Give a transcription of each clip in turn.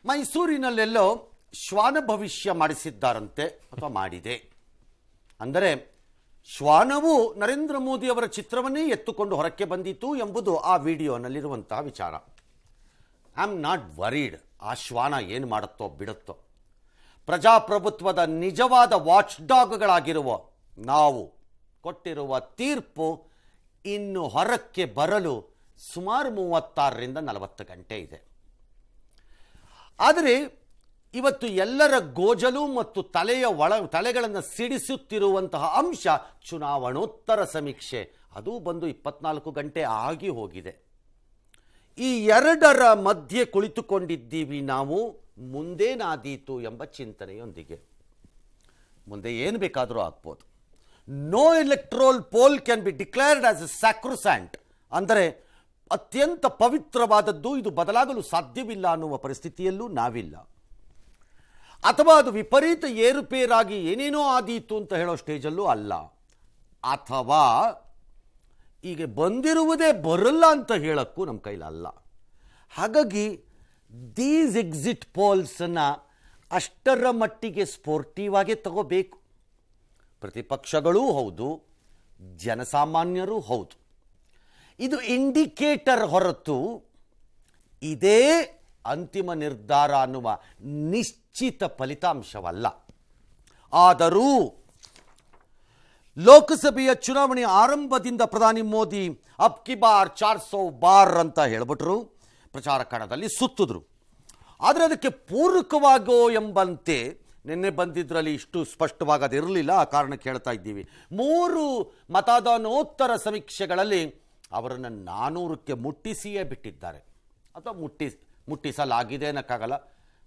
ಮೈಸೂರಿನಲ್ಲೆಲ್ಲೋ ಶ್ವಾನ ಭವಿಷ್ಯ ಮಾಡಿಸಿದ್ದಾರಂತೆ ಅಥವಾ ಮಾಡಿದೆ. ಅಂದರೆ ಶ್ವಾನವು ನರೇಂದ್ರ ಮೋದಿ ಅವರ ಚಿತ್ರವನ್ನೇ ಎತ್ತುಕೊಂಡು ಹೊರಕ್ಕೆ ಬಂದಿತು ಎಂಬುದು ಆ ವಿಡಿಯೋನಲ್ಲಿರುವಂತಹ ವಿಚಾರ. ಐ ಆಮ್ ನಾಟ್ ವರೀಡ್ ಆ ಶ್ವಾನ ಏನು ಮಾಡುತ್ತೋ ಬಿಡುತ್ತೋ. ಪ್ರಜಾಪ್ರಭುತ್ವದ ನಿಜವಾದ ವಾಚ್ ಡಾಗ್ಗಳಾಗಿರುವ ನಾವು ಕೊಟ್ಟಿರುವ ತೀರ್ಪು ಇನ್ನು ಹೊರಕ್ಕೆ ಬರಲು ಸುಮಾರು 36ರಿಂದ 40 ಗಂಟೆ ಇದೆ. ಆದರೆ ಇವತ್ತು ಎಲ್ಲರ ಗೋಜಲು ಮತ್ತು ತಲೆಗಳನ್ನು ಸಿಡಿಸುತ್ತಿರುವಂತಹ ಅಂಶ ಚುನಾವಣೋತ್ತರ ಸಮೀಕ್ಷೆ. ಅದು ಬಂದು 24 ಗಂಟೆ ಆಗಿ ಹೋಗಿದೆ. ಈ ಎರಡರ ಮಧ್ಯೆ ಕುಳಿತುಕೊಂಡಿದ್ದೀವಿ ನಾವು. ಮುಂದೇನಾದೀತು ಎಂಬ ಚಿಂತನೆಯೊಂದಿಗೆ ಮುಂದೆ ಏನು ಬೇಕಾದರೂ ಆಗ್ಬೋದು. No electoral poll can be declared as a sacrosanct, ಅಂದರೆ ಅತ್ಯಂತ ಪವಿತ್ರವಾದದ್ದು, ಇದು ಬದಲಾಗಲು ಸಾಧ್ಯವಿಲ್ಲ ಅನ್ನುವ ಪರಿಸ್ಥಿತಿಯಲ್ಲೂ ನಾವಿಲ್ಲ. ಅಥವಾ ಅದು ವಿಪರೀತ ಏರುಪೇರಾಗಿ ಏನೇನೋ ಆದೀತು ಅಂತ ಹೇಳೋ ಸ್ಟೇಜಲ್ಲೂ ಅಲ್ಲ. ಅಥವಾ ಈಗ ಬಂದಿರುವುದೇ ಬರಲ್ಲ ಅಂತ ಹೇಳೋಕ್ಕೂ ನಮ್ಮ ಕೈಲಲ್ಲ. ಹಾಗಾಗಿ ದೀಸ್ ಎಕ್ಸಿಟ್ ಪೋಲ್ಸನ್ನು ಅಷ್ಟರ ಮಟ್ಟಿಗೆ ಸ್ಪೋರ್ಟಿವ್ ಆಗಿ ತಗೋಬೇಕು. ಪ್ರತಿಪಕ್ಷಗಳೂ ಹೌದು, ಜನಸಾಮಾನ್ಯರೂ ಹೌದು. ಇದು ಇಂಡಿಕೇಟರ್ ಹೊರತು ಇದೇ ಅಂತಿಮ ನಿರ್ಧಾರ ಅನ್ನುವ ನಿಶ್ಚಿತ ಫಲಿತಾಂಶವಲ್ಲ. ಆದರೂ ಲೋಕಸಭೆಯ ಚುನಾವಣೆಯ ಆರಂಭದಿಂದ ಪ್ರಧಾನಿ ಮೋದಿ ಅಬ್ ಕಿ ಬಾರ್ 400 ಬಾರ್ ಅಂತ ಹೇಳಿಬಿಟ್ರು, ಪ್ರಚಾರ ಕಣದಲ್ಲಿ ಸುತ್ತಿದ್ರು. ಆದರೆ ಅದಕ್ಕೆ ಪೂರಕವಾಗೋ ಎಂಬಂತೆ ನಿನ್ನೆ ಬಂದಿದ್ರಲ್ಲಿ ಇಷ್ಟು ಸ್ಪಷ್ಟವಾಗಿ ಅದಿರಲಿಲ್ಲ. ಆ ಕಾರಣಕ್ಕೆ ಹೇಳ್ತಾ ಇದ್ದೀವಿ. 3 ಮತದಾನೋತ್ತರ ಸಮೀಕ್ಷೆಗಳಲ್ಲಿ ಅವರನ್ನು 400ಕ್ಕೆ ಮುಟ್ಟಿಸಿಯೇ ಬಿಟ್ಟಿದ್ದಾರೆ. ಅಥವಾ ಮುಟ್ಟಿಸಲಾಗಿದೆ ಅನ್ನೋಕ್ಕಾಗಲ್ಲ.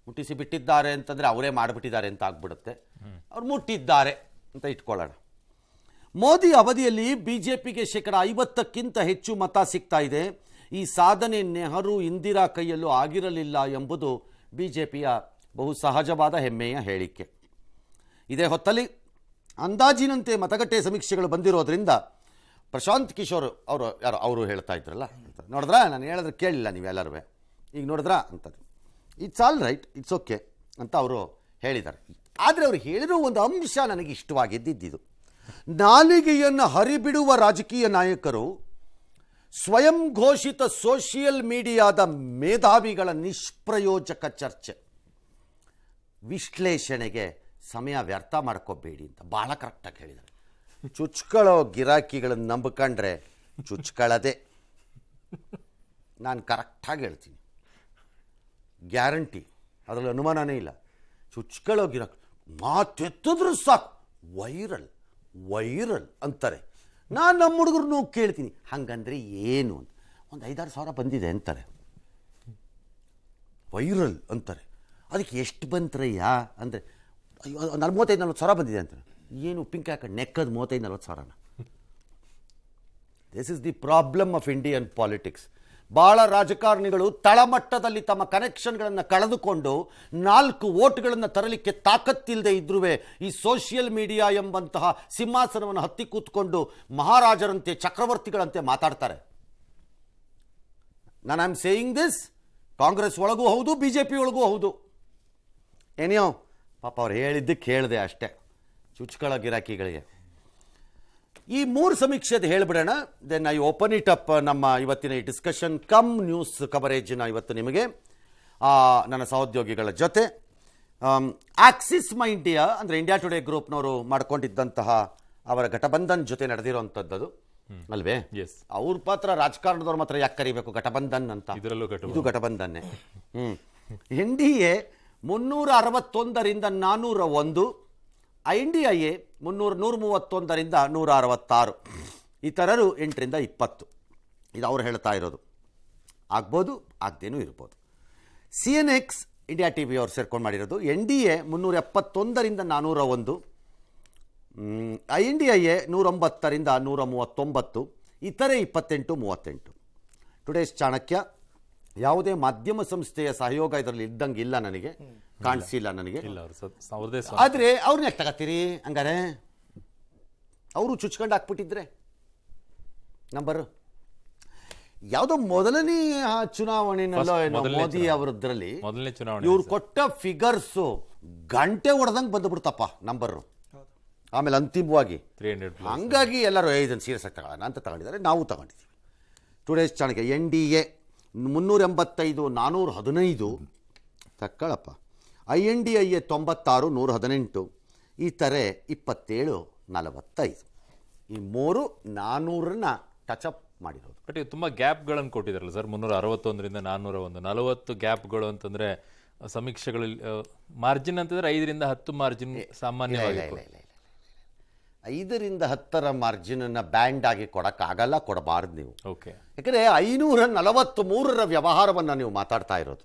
ಮುಟ್ಟಿಸಿ ಬಿಟ್ಟಿದ್ದಾರೆ ಅಂತಂದರೆ ಅವರೇ ಮಾಡಿಬಿಟ್ಟಿದ್ದಾರೆ ಅಂತ ಆಗ್ಬಿಡುತ್ತೆ. ಅವ್ರು ಮುಟ್ಟಿದ್ದಾರೆ ಅಂತ ಇಟ್ಕೊಳ್ಳೋಣ. ಮೋದಿ ಅವಧಿಯಲ್ಲಿ ಬಿಜೆಪಿಗೆ 50%ಕ್ಕಿಂತ ಹೆಚ್ಚು ಮತ ಸಿಗ್ತಾ ಇದೆ. ಈ ಸಾಧನೆ ನೆಹರು ಇಂದಿರಾ ಕೈಯಲ್ಲೂ ಆಗಿರಲಿಲ್ಲ ಎಂಬುದು ಬಿಜೆಪಿಯ ಬಹು ಸಹಜವಾದ ಹೆಮ್ಮೆಯ ಹೇಳಿಕೆ. ಇದೇ ಹೊತ್ತಲ್ಲಿ ಅಂದಾಜಿನಂತೆ ಮತಗಟ್ಟೆ ಸಮೀಕ್ಷೆಗಳು ಬಂದಿರೋದ್ರಿಂದ ಪ್ರಶಾಂತ್ ಕಿಶೋರ್ ಅವರು ಹೇಳ್ತಾ ಇದ್ರಲ್ಲ, ನೋಡಿದ್ರಾ, ನಾನು ಹೇಳಿದ್ರೆ ಕೇಳಿಲ್ಲ ನೀವೆಲ್ಲರೂ, ಈಗ ನೋಡಿದ್ರಾ ಅಂತದ್ದು. It's all right, it's okay ಅಂತ ಅವರು ಹೇಳಿದ್ದಾರೆ. ಆದರೆ ಅವರು ಹೇಳಿರೋ ಒಂದು ಅಂಶ ನನಗೆ ಇಷ್ಟವಾಗಿದ್ದಿದ್ದು, ನಾಲಿಗೆಯನ್ನು ಹರಿಬಿಡುವ ರಾಜಕೀಯ ನಾಯಕರು ಸ್ವಯಂ ಘೋಷಿತ ಸೋಷಿಯಲ್ ಮೀಡಿಯಾದ ಮೇಧಾವಿಗಳ ನಿಷ್ಪ್ರಯೋಜಕ ಚರ್ಚೆ, ವಿಶ್ಲೇಷಣೆಗೆ ಸಮಯ ವ್ಯರ್ಥ ಮಾಡ್ಕೋಬೇಡಿ ಅಂತ ಭಾಳ ಕರೆಕ್ಟಾಗಿ ಹೇಳಿದ್ದಾರೆ. ಚುಚ್ಕೊಳ್ಳೋ ಗಿರಾಕಿಗಳನ್ನು ನಂಬಿಕೊಂಡ್ರೆ ಚುಚ್ಕೊಳ್ಳೋದೆ. ನಾನು ಕರೆಕ್ಟಾಗಿ ಹೇಳ್ತೀನಿ, ಗ್ಯಾರಂಟಿ, ಅದರಲ್ಲಿ ಅನುಮಾನನೇ ಇಲ್ಲ. ಚುಚ್ಕೊಳ್ಳೋ ಗಿರಾಕಿ ಮಾತೆತ್ತಿದ್ರು ಸಾಕು ವೈರಲ್ ಅಂತಾರೆ. ನಾನು ನಮ್ಮ ಹುಡುಗರು ಕೇಳ್ತೀನಿ, ಹಂಗಂದ್ರೆ ಏನು ಅಂತ. ಒಂದು 5-6 ಸಾವಿರ ಬಂದಿದೆ ಅಂತಾರೆ, ವೈರಲ್ ಅಂತಾರೆ. ಅದಕ್ಕೆ ಎಷ್ಟು ಬಂತ್ರಯ್ಯ ಅಂದರೆ 35-40 ಸಾವಿರ ಬಂದಿದೆ ಅಂತಾರೆ. ಏನು ಪಿಂಕ್ ಹಾಕೊಂಡು ನೆಕ್ಕದು 35-40 ಸಾವಿರನ. This is the problem of Indian politics. ಭಾಳ ರಾಜಕಾರಣಿಗಳು ತಳಮಟ್ಟದಲ್ಲಿ ತಮ್ಮ ಕನೆಕ್ಷನ್ಗಳನ್ನು ಕಳೆದುಕೊಂಡು 4 ವೋಟ್ಗಳನ್ನು ತರಲಿಕ್ಕೆ ತಾಕತ್ತಿಲ್ಲದೆ ಇದ್ರೂ ಈ ಸೋಷಿಯಲ್ ಮೀಡಿಯಾ ಎಂಬಂತಹ ಸಿಂಹಾಸನವನ್ನು ಹತ್ತಿ ಕೂತ್ಕೊಂಡು ಮಹಾರಾಜರಂತೆ ಚಕ್ರವರ್ತಿಗಳಂತೆ ಮಾತಾಡ್ತಾರೆ. ನಾನು I am saying this, Congress ಒಳಗೂ ಹೌದು, ಬಿ ಜೆ ಪಿ ಒಳಗೂ ಹೌದು. ಏನಿಯೋ ಪಾಪ ಅವ್ರು ಹೇಳಿದ್ದಕ್ಕೆ ಹೇಳಿದೆ ಅಷ್ಟೇ, ಚುಚ್ಕೊಳ್ಳೋ ಗಿರಾಕಿಗಳಿಗೆ. ಈ 3 ಸಮೀಕ್ಷೆದು ಹೇಳಿಬಿಡೋಣ, then I open it up. ನಮ್ಮ ಇವತ್ತಿನ ಈ ಡಿಸ್ಕಷನ್ ಕಮ್ ನ್ಯೂಸ್ ಕವರೇಜಿನ ಇವತ್ತು ನಿಮಗೆ ನನ್ನ ಸಹೋದ್ಯೋಗಿಗಳ ಜೊತೆ ಆಕ್ಸಿಸ್ ಮೈ ಇಂಡಿಯಾ ಅಂದರೆ ಇಂಡಿಯಾ ಟುಡೇ ಗ್ರೂಪ್ನವರು ಮಾಡ್ಕೊಂಡಿದ್ದಂತಹ ಅವರ ಘಟಬಂಧನ್ ಜೊತೆ ನಡೆದಿರೋವಂಥದ್ದು ಅಲ್ವೇ? ಅವ್ರ ಪಾತ್ರ ರಾಜಕಾರಣದವ್ರ ಮಾತ್ರ ಯಾಕೆ ಕರಿಬೇಕು ಘಟಬಂಧನ್ ಅಂತ? ಇದು ಘಟಬಂಧನ್ನೇ. NDA 361ರಿಂದ 401, INDIA 131ರಿಂದ 166, ಇತರರು 8ರಿಂದ 20. ಇದು ಅವ್ರು ಹೇಳ್ತಾ ಇರೋದು. ಆಗ್ಬೋದು, ಆಗದೇನೂ ಇರ್ಬೋದು. CNX ಇಂಡಿಯಾ ಟಿ ವಿ ಅವ್ರು ಸೇರ್ಕೊಂಡು ಮಾಡಿರೋದು. NDA 371ರಿಂದ 401, INDIA 109ರಿಂದ 139, ಇತರೆ 28-38. ಟುಡೇಸ್ ಚಾಣಕ್ಯ ಯಾವುದೇ ಮಾಧ್ಯಮ ಸಂಸ್ಥೆಯ ಸಹಯೋಗ ಇದರಲ್ಲಿ ಇದ್ದಂಗೆ ಇಲ್ಲ, ನನಗೆ ಕಾಣಿಸಿಲ್ಲ ನನಗೆ. ಆದರೆ ಅವ್ರನ್ನ ಯಾಕೆ ತಗತ್ತೀರಿ ಹಂಗಾರೆ? ಅವರು ಚುಚ್ಕೊಂಡು ಹಾಕ್ಬಿಟ್ಟಿದ್ರೆ ನಂಬರು. ಯಾವುದೋ ಮೊದಲನೇ ಚುನಾವಣೆನಲ್ಲೋ ಏನೋ ಮೋದಿ ಅವರದ್ರಲ್ಲಿ ಮೊದಲನೇ ಚುನಾವಣೆ ಇವ್ರು ಕೊಟ್ಟ ಫಿಗರ್ಸು ಗಂಟೆ ಹೊಡೆದಂಗೆ ಬಂದುಬಿಡ್ತಪ್ಪ ನಂಬರು. ಆಮೇಲೆ ಅಂತಿಮವಾಗಿ 300+. ಹಂಗಾಗಿ ಎಲ್ಲರೂ ಇದನ್ನು ಸೀರಿಯಸ್ ಆಗಿ ತಗೊಳ್ಳೋಣ ಅಂತ ತಗೊಂಡಿದ್ದಾರೆ, ನಾವು ತಗೊಂಡಿದ್ದೀವಿ. ಟುಡೇಸ್ ಚಾಣಕ್ಯ NDA 385 415 ತಕ್ಕಳಪ್ಪ. INDIA 96 118, ಈ ಥರ 27 45, ಈ 3 400ನ ಟಚಪ್ ಮಾಡಿರೋದು. ಬಟ್ ಇದು ತುಂಬ ಗ್ಯಾಪ್ಗಳನ್ನು ಕೊಟ್ಟಿದ್ದಾರಲ್ಲ ಸರ್, 361ರಿಂದ 401, 40 ಗ್ಯಾಪ್ಗಳು ಅಂತಂದರೆ ಸಮೀಕ್ಷೆಗಳಲ್ಲಿ ಮಾರ್ಜಿನ್ ಅಂತಂದರೆ 5ರಿಂದ 10 ಮಾರ್ಜಿನ್ ಸಾಮಾನ್ಯವಾಗಿ. 5ರಿಂದ 10ರ ಮಾರ್ಜಿನನ್ನು ಬ್ಯಾಂಡ್ ಆಗಿ ಕೊಡೋಕ್ಕಾಗಲ್ಲ, ಕೊಡಬಾರ್ದು ನೀವು. ಓಕೆ, ಯಾಕಂದರೆ 543ರ ವ್ಯವಹಾರವನ್ನು ನೀವು ಮಾತಾಡ್ತಾ ಇರೋದು.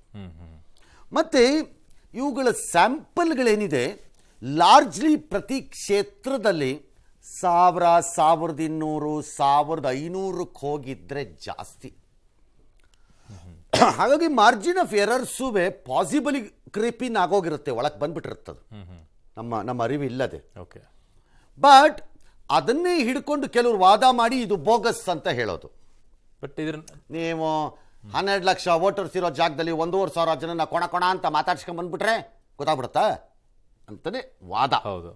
ಮತ್ತು ಇವುಗಳ ಸ್ಯಾಂಪಲ್ಗಳೇನಿದೆ ಲಾರ್ಜ್ಲಿ ಪ್ರತಿ ಕ್ಷೇತ್ರದಲ್ಲಿ 1000, 1200, 1500ಕ್ಕೆ ಹೋಗಿದ್ರೆ ಜಾಸ್ತಿ. ಹಾಗಾಗಿ ಮಾರ್ಜಿನ್ ಆಫ್ ಎರರ್ಸೂ ಪಾಸಿಬಲಿ ಕ್ರೀಪಿನ್ ಆಗೋಗಿರುತ್ತೆ, ಒಳಗೆ ಬಂದ್ಬಿಟ್ಟಿರುತ್ತದು ನಮ್ಮ ಅರಿವು ಇಲ್ಲದೆ. ಓಕೆ, ಬಟ್ ಅದನ್ನೇ ಹಿಡ್ಕೊಂಡು ಕೆಲವರು ವಾದ ಮಾಡಿ ಇದು ಬೋಗಸ್ ಅಂತ ಹೇಳೋದು. ಬಟ್ ಇದ್ರ ನೀವು 12 ಲಕ್ಷ ವೋಟರ್ಸ್ ಇರೋ ಜಾಗದಲ್ಲಿ 1,500 ಜನನ ಕೊಣ ಅಂತ ಮಾತಾಡ್ಸ್ಕೊಂಡ್ ಬಂದ್ಬಿಟ್ರೆ ಗೊತ್ತಾಗ್ಬಿಡುತ್ತಾ ಅಂತಲೇ ವಾದ. ಹೌದು.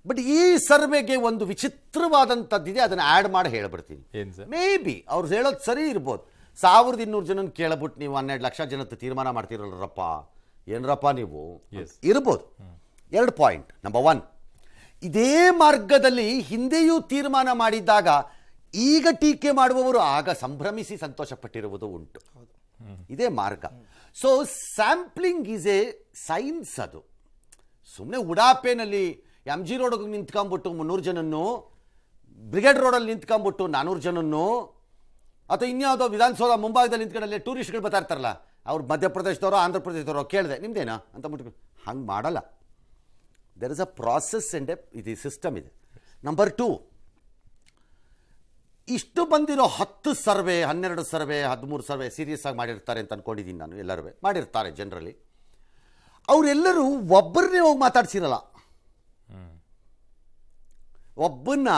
ಬಟ್ ಈ ಸರ್ವೆಗೆ ಒಂದು ವಿಚಿತ್ರವಾದಂಥದ್ದಿದೆ, ಅದನ್ನು ಆ್ಯಡ್ ಮಾಡಿ ಹೇಳ್ಬಿಡ್ತೀನಿ. ಮೇ ಬಿ ಅವ್ರು ಹೇಳೋದು ಸರಿ ಇರ್ಬೋದು. 1200 ಜನನ ಕೇಳ್ಬಿಟ್ಟು ನೀವು 12 ಲಕ್ಷ ಜನದ ತೀರ್ಮಾನ ಮಾಡ್ತಿರಲ್ಲರಪ್ಪ, ಏನರಪ್ಪ ನೀವು ಇರ್ಬೋದು. 2 ಪಾಯಿಂಟ್. ನಂಬರ್ 1, ಇದೇ ಮಾರ್ಗದಲ್ಲಿ ಹಿಂದೆಯೂ ತೀರ್ಮಾನ ಮಾಡಿದ್ದಾಗ ಈಗ ಟೀಕೆ ಮಾಡುವವರು ಆಗ ಸಂಭ್ರಮಿಸಿ ಸಂತೋಷಪಟ್ಟಿರುವುದು ಉಂಟು. ಇದೇ ಮಾರ್ಗ. So sampling is A science. ಅದು ಸುಮ್ಮನೆ ಉಡಾಪೆನಲ್ಲಿ MG ರೋಡಿಗೆ ನಿಂತ್ಕೊಂಡ್ಬಿಟ್ಟು 300 ಜನನ್ನು, ಬ್ರಿಗೇಡ್ ರೋಡಲ್ಲಿ ನಿಂತ್ಕೊಂಡ್ಬಿಟ್ಟು 400 ಜನನ್ನು, ಅಥವಾ ಇನ್ಯಾವುದೋ ವಿಧಾನಸೌಧ ಮುಂಭಾಗದಲ್ಲಿ ನಿಂತ್ಕೊಂಡಲ್ಲಿ ಟೂರಿಸ್ಟ್ಗಳು ಬರ್ತಾ ಇರ್ತಾರಲ್ಲ, ಅವ್ರು ಮಧ್ಯಪ್ರದೇಶದವರು ಆಂಧ್ರ ಪ್ರದೇಶದವರು ಕೇಳಿದೆ ನಿಮ್ದೇನಾ ಅಂತ ಬಿಟ್ಟು ಹಂಗೆ ಮಾಡಲ್ಲ. There is a process and ಇದು ಸಿಸ್ಟಮ್ ಇದೆ. ನಂಬರ್ 2, ಇಷ್ಟು ಬಂದಿರೋ 10 ಸರ್ವೆ, 12 ಸರ್ವೆ, 13 ಸರ್ವೆ ಸೀರಿಯಸ್ ಆಗಿ ಮಾಡಿರ್ತಾರೆ ಅಂತ ಅಂದ್ಕೊಂಡಿದ್ದೀನಿ ನಾನು. ಎಲ್ಲರೂ ಮಾಡಿರ್ತಾರೆ ಜನರಲಿ. ಅವರೆಲ್ಲರೂ ಒಬ್ಬರನ್ನೇ ಹೋಗಿ ಮಾತಾಡ್ಸಿರಲ್ಲ. ಒಬ್ಬನ್ನ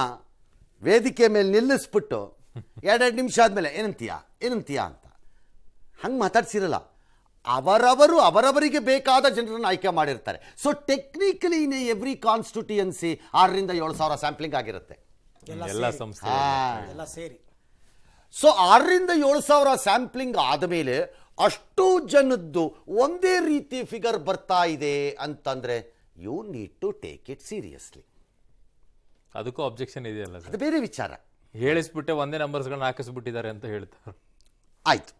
ವೇದಿಕೆ ಮೇಲೆ ನಿಲ್ಲಿಸ್ಬಿಟ್ಟು 2 ನಿಮಿಷ ಆದಮೇಲೆ ಏನಂತೀಯ ಅಂತ ಹಂಗೆ ಮಾತಾಡ್ಸಿರಲ್ಲ. ಅವರವರಿಗೆ ಬೇಕಾದ ಜನರನ್ನು ಆಯ್ಕೆ ಮಾಡಿರ್ತಾರೆ. So technically in every constituency 6,000 to 7,000 sampling ಆಗಿರುತ್ತೆ ಎಲ್ಲ ಸಂಸ್ಥೆ ಸೇರಿ. ಸೊ 6,000 to 7,000 ಸ್ಯಾಂಪ್ಲಿಂಗ್ ಆದಮೇಲೆ ಅಷ್ಟು ಜನದ್ದು ಒಂದೇ ರೀತಿ ಫಿಗರ್ ಬರ್ತಾ ಇದೆ ಅಂತಂದ್ರೆ you need to take it seriously. ಅದಕ್ಕೂ ಅಬ್ಜೆಕ್ಷನ್ ಇದೆಯಲ್ಲ ಸರ್? ಅದು ಬೇರೆ ವಿಚಾರ. ಹೇಳಿಸ್ಬಿಟ್ಟೆ ಒಂದೇ ನಂಬರ್ಸ್ಗಳನ್ನ ಹಾಕಿಸ್ಬಿಟ್ಟಿದ್ದಾರೆ ಅಂತ ಹೇಳ್ತಾರೆ. ಆಯ್ತು,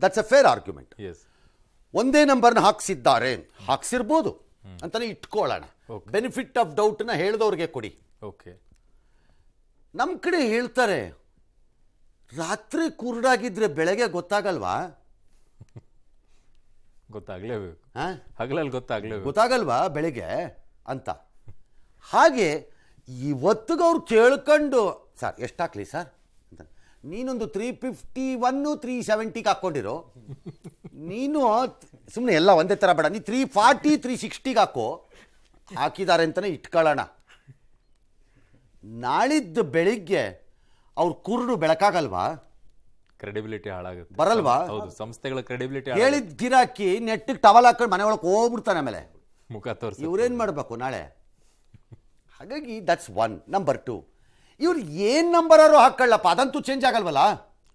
that's a fair argument. Yes, ಒಂದೇ ನಂಬರ್ನ ಹಾಕ್ಸಿರ್ಬೋದು ಅಂತಾನೆ ಇಟ್ಕೊಳ್ಳೋಣ. ಬೆನಿಫಿಟ್ ಆಫ್ ಡೌಟ್ನ ಹೇಳಿದವ್ರಿಗೆ ಕೊಡಿ. ಓಕೆ, ನಮ್ಮ ಕಡೆ ಹೇಳ್ತಾರೆ ರಾತ್ರಿ ಕುರುಡಾಗಿದ್ರೆ ಬೆಳಗ್ಗೆ ಗೊತ್ತಾಗಲ್ವಾ? ಗೊತ್ತಾಗ್ಲೇಬೇಕು, ಹಗಲಲ್ಲಿ ಗೊತ್ತಾಗಲ್ವಾ ಬೆಳಗ್ಗೆ ಅಂತ. ಹಾಗೆ ಇವತ್ತಿಗೆ ಅವ್ರು ಕೇಳ್ಕೊಂಡು ಸರ್ ಎಷ್ಟು ಹಾಕ್ಲಿ ಸರ್ ಅಂತ, ನೀನೊಂದು 351 370ಗೆ ಹಾಕ್ಕೊಂಡಿರೋ, ನೀನು ಸುಮ್ಮನೆ ಎಲ್ಲ ಒಂದೇ ಥರ ಬೇಡ, ನೀ 340 360ಗೆ ಹಾಕಿದ್ದಾರೆ ಅಂತಲೇ ಇಟ್ಕೊಳ್ಳೋಣ. ನಾಳಿದ್ದು ಬೆಳಿಗ್ಗೆ ಅವ್ರ ಕುರುಡು ಬೆಳಕಾಗಲ್ವಾ? ಕ್ರೆಡಿಬಿಲಿಟಿ ಹಾಳಾಗುತ್ತೆ, ಬರಲ್ವಾ? ಹೌದು, ಸಂಸ್ಥೆಗಳ ಕ್ರೆಡಿಬಿಲಿಟಿ. ಹೇಳಿದ ಗಿರಾಕಿ ನೆಟ್ಟಿಗೆ ಟವಲ್ ಹಾಕೊಂಡು ಮನೆ ಒಳಗೆ ಹೋಗ್ಬಿಡ್ತಾನೆ, ಆಮೇಲೆ ಮುಖ ತೋರಿಸಿ ಇವ್ರೇನು ಮಾಡಬೇಕು ನಾಳೆ? ಹಾಗಾಗಿ ದಟ್ಸ್ 1. ನಂಬರ್ 2, ಇವ್ರು ಏನು ನಂಬರಾರು ಹಾಕೊಳ್ಳಪ್ಪ, ಅದಂತೂ ಚೇಂಜ್ ಆಗಲ್ವಲ್ಲ.